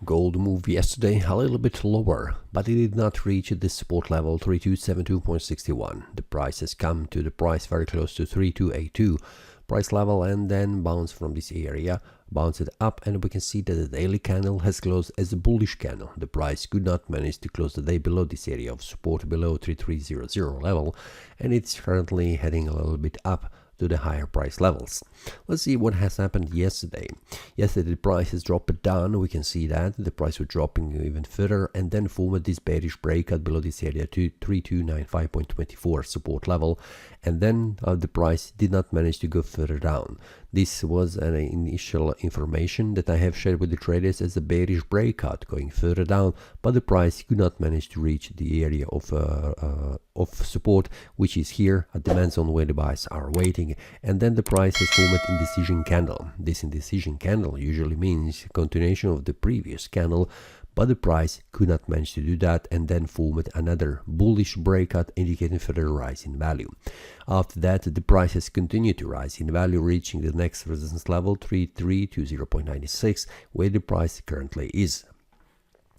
Gold moved yesterday a little bit lower, but it did not reach the support level 3272.61. The price has come to the price very close to 3282 price level and then bounced from this area, bounced it up, and we can see that the daily candle has closed as a bullish candle. The price could not manage to close the day below this area of support, below 3300 level, and it's currently heading a little bit up to the higher price levels. Let's see what has happened yesterday. Yesterday the price has dropped down. We can see that the price was dropping even further and then formed this bearish breakout below this area to 3295.24 support level, and then the price did not manage to go further down. This was an initial information that I have shared with the traders as a bearish breakout going further down, but the price could not manage to reach the area of support, which is here. It depends on where the buyers are waiting, and then the price has formed indecision candle. This indecision candle usually means continuation of the previous candle, but the price could not manage to do that and then formed another bullish breakout indicating further rise in value. After that, the price has continued to rise in value, reaching the next resistance level 3320.96, where the price currently is.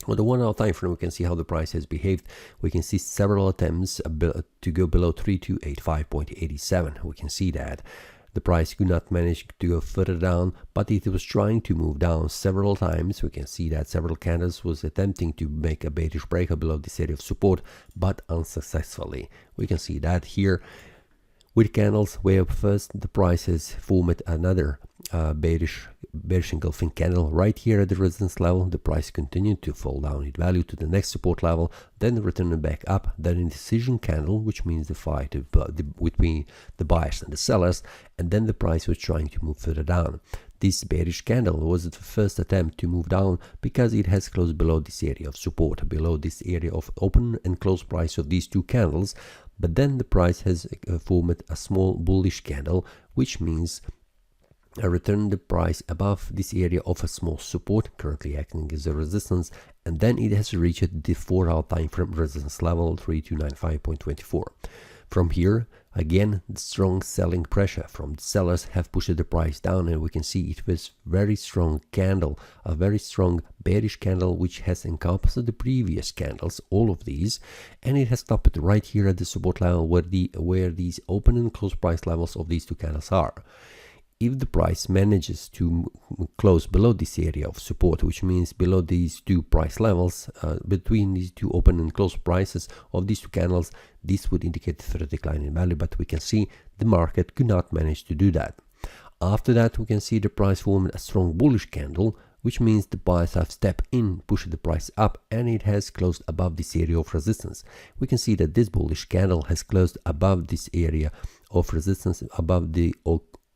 On the 1 hour time frame, we can see how the price has behaved. We can see several attempts to go below 3285.87. We can see that the price could not manage to go further down, but it was trying to move down several times. We can see that several candles was attempting to make a bearish breakout below this area of support, but unsuccessfully. We can see that here with candles where first the price has formed another bearish engulfing candle right here at the resistance level. The price continued to fall down in value to the next support level, then returning back up, then indecision candle, which means the fight between the buyers and the sellers, and then the price was trying to move further down. This bearish candle was the first attempt to move down because it has closed below this area of support, below this area of open and close price of these two candles, but then the price has formed a small bullish candle, which means return the price above this area of a small support currently acting as a resistance, and then it has reached the 4 hour time frame resistance level 3295.24. From here again, the strong selling pressure from the sellers have pushed the price down, and we can see it was very strong candle, a very strong bearish candle which has encompassed the previous candles, all of these, and it has stopped right here at the support level where these open and close price levels of these two candles are. If the price manages to close below this area of support, which means below these two price levels, between these two open and close prices of these two candles, this would indicate further decline in value, but we can see the market could not manage to do that. After that, we can see the price formed a strong bullish candle, which means the buyers have stepped in, pushed the price up, and it has closed above this area of resistance. We can see that this bullish candle has closed above this area of resistance, above the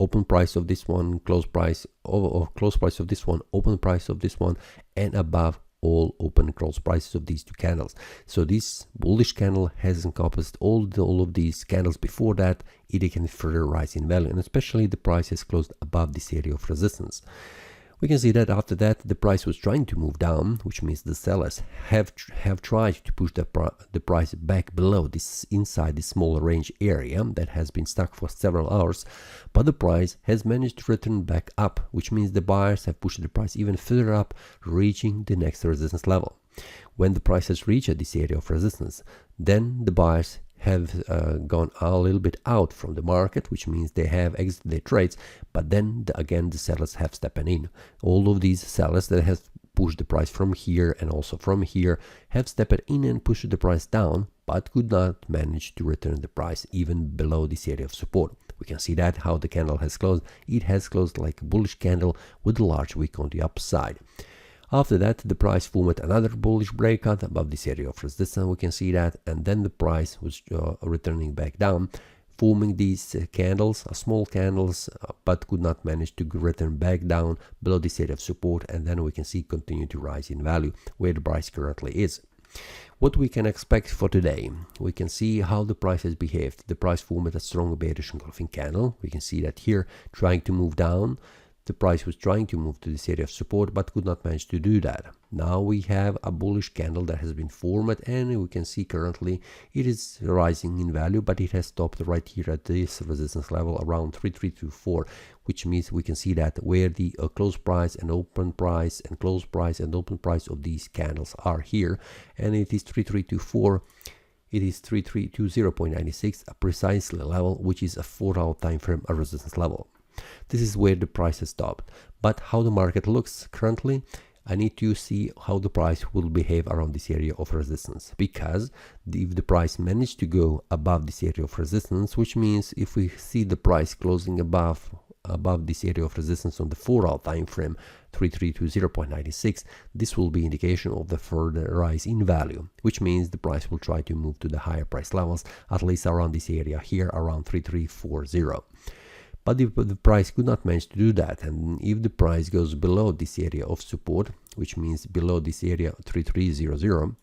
open price of this one, close price, or close price of this one, open price of this one, and above all open and close prices of these two candles. So this bullish candle has encompassed all of these candles before that, indicating further rise in value, and especially the price has closed above this area of resistance. We can see that after that the price was trying to move down, which means the sellers have tried to push the price back below this, inside this small range area that has been stuck for several hours, but the price has managed to return back up, which means the buyers have pushed the price even further up, reaching the next resistance level. When the price has reached this area of resistance, then the buyers have gone a little bit out from the market, which means they have exited their trades, but then again the sellers have stepped in. All of these sellers that have pushed the price from here and also from here have stepped in and pushed the price down, but could not manage to return the price even below this area of support. We can see that how the candle has closed. It has closed like a bullish candle with a large wick on the upside. After that, the price formed another bullish breakout above this area of resistance. We can see that, and then the price was returning back down, forming these candles, small candles, but could not manage to return back down below this area of support, and then we can see continue to rise in value where the price currently is. What we can expect for today, we can see how the price has behaved. The price formed a strong bearish engulfing candle. We can see that here trying to move down. the price was trying to move to this area of support but could not manage to do that. Now we have a bullish candle that has been formed, and we can see currently it is rising in value, but it has stopped right here at this resistance level around 3324, which means we can see that where the close price and open price and close price and open price of these candles are here, and it is 3324. It is 3320.96, a precisely level which is a 4-hour time frame a resistance level. This is where the price has stopped. But how the market looks currently, I need to see how the price will behave around this area of resistance, because if the price managed to go above this area of resistance, which means if we see the price closing above this area of resistance on the 4-hour time frame 3320.96, this will be indication of the further rise in value, which means the price will try to move to the higher price levels, at least around this area here around 3340. But if the price could not manage to do that, and if the price goes below this area of support, which means below this area 3300,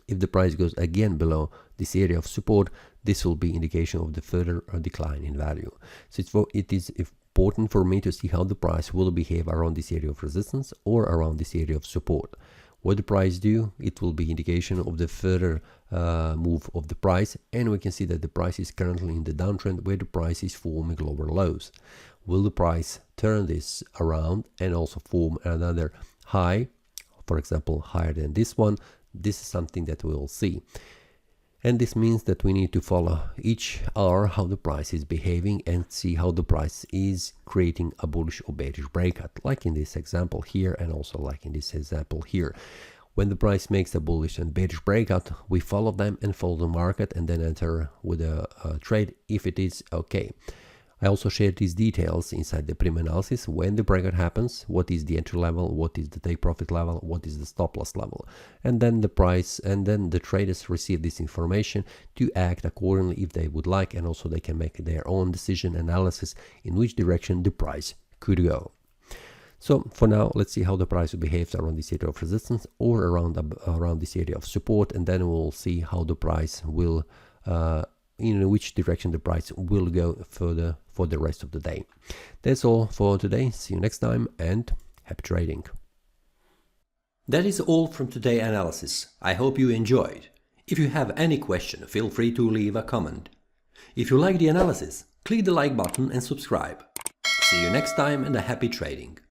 if the price goes again below this area of support, this will be indication of the further decline in value. So it is important for me to see how the price will behave around this area of resistance or around this area of support. What the price do, it will be indication of the further move of the price, and we can see that the price is currently in the downtrend where the price is forming lower lows. Will the price turn this around and also form another high, for example higher than this one? This is something that we will see, and this means that we need to follow each hour how the price is behaving and see how the price is creating a bullish or bearish breakout, like in this example here and also like in this example here. When the price makes a bullish and bearish breakout, we follow them and follow the market and then enter with a trade if it is okay. I also shared these details inside the premium analysis. When the breakout happens, what is the entry level, what is the take profit level, what is the stop loss level, and then the price, and then the traders receive this information to act accordingly if they would like, and also they can make their own decision analysis in which direction the price could go. So for now, let's see how the price behaves around this area of resistance or around this area of support, and then we'll see how the price will in which direction the price will go further for the rest of the day. That's all for today. See you next time and happy trading. That is all from today's analysis. I hope you enjoyed. If you have any question, feel free to leave a comment. If you like the analysis, click the like button and subscribe. See you next time and a happy trading.